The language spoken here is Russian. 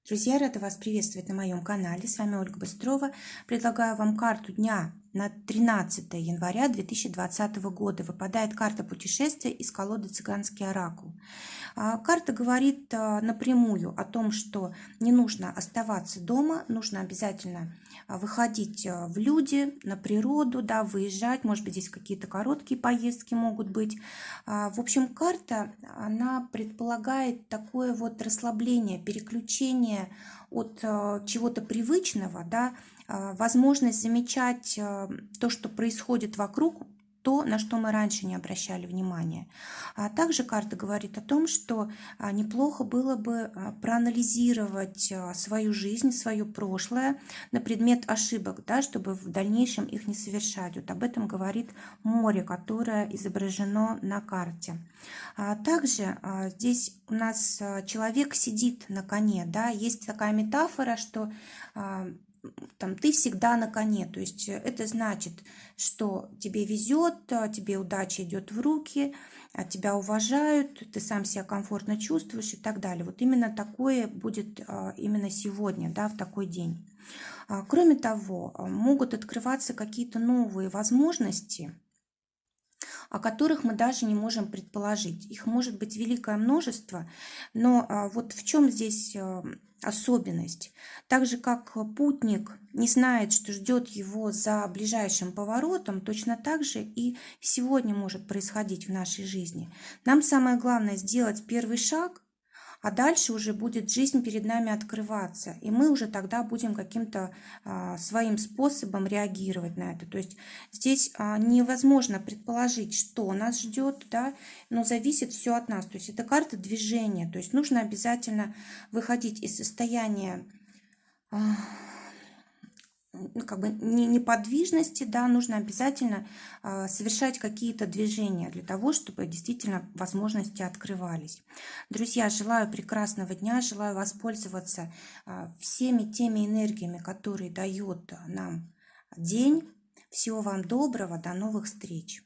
Друзья, рада вас приветствовать на моем канале. С вами Ольга Быстрова. Предлагаю вам карту дня на 13 января 2020 года. Выпадает карта путешествия из колоды «Цыганский оракул». Карта говорит напрямую о том, что не нужно оставаться дома, нужно обязательно выходить в люди, на природу, да, выезжать, может быть, здесь какие-то короткие поездки могут быть. В общем, карта, она предполагает такое вот расслабление, переключение от чего-то привычного, да, возможность замечать то, что происходит вокруг, то, на что мы раньше не обращали внимания. Также карта говорит о том, что неплохо было бы проанализировать свою жизнь, свое прошлое на предмет ошибок, да, чтобы в дальнейшем их не совершать. Вот об этом говорит море, которое изображено на карте. Также здесь у нас человек сидит на коне, да, есть такая метафора, что там, ты всегда на коне, то есть это значит, что тебе везет, тебе удача идет в руки, тебя уважают, ты сам себя комфортно чувствуешь и так далее. Вот именно такое будет именно сегодня, да, в такой день. Кроме того, могут открываться какие-то новые возможности, о которых мы даже не можем предположить. Их может быть великое множество, но вот в чем здесь особенность? Так же, как путник не знает, что ждет его за ближайшим поворотом, точно так же и сегодня может происходить в нашей жизни. Нам самое главное сделать первый шаг, а дальше уже будет жизнь перед нами открываться, и мы уже тогда будем каким-то своим способом реагировать на это. То есть здесь невозможно предположить, что нас ждет, да, но зависит все от нас. То есть это карта движения, то есть нужно обязательно выходить из состояния как бы неподвижности, да, нужно обязательно совершать какие-то движения для того, чтобы действительно возможности открывались. Друзья, желаю прекрасного дня, желаю воспользоваться всеми теми энергиями, которые дает нам день. Всего вам доброго, до новых встреч!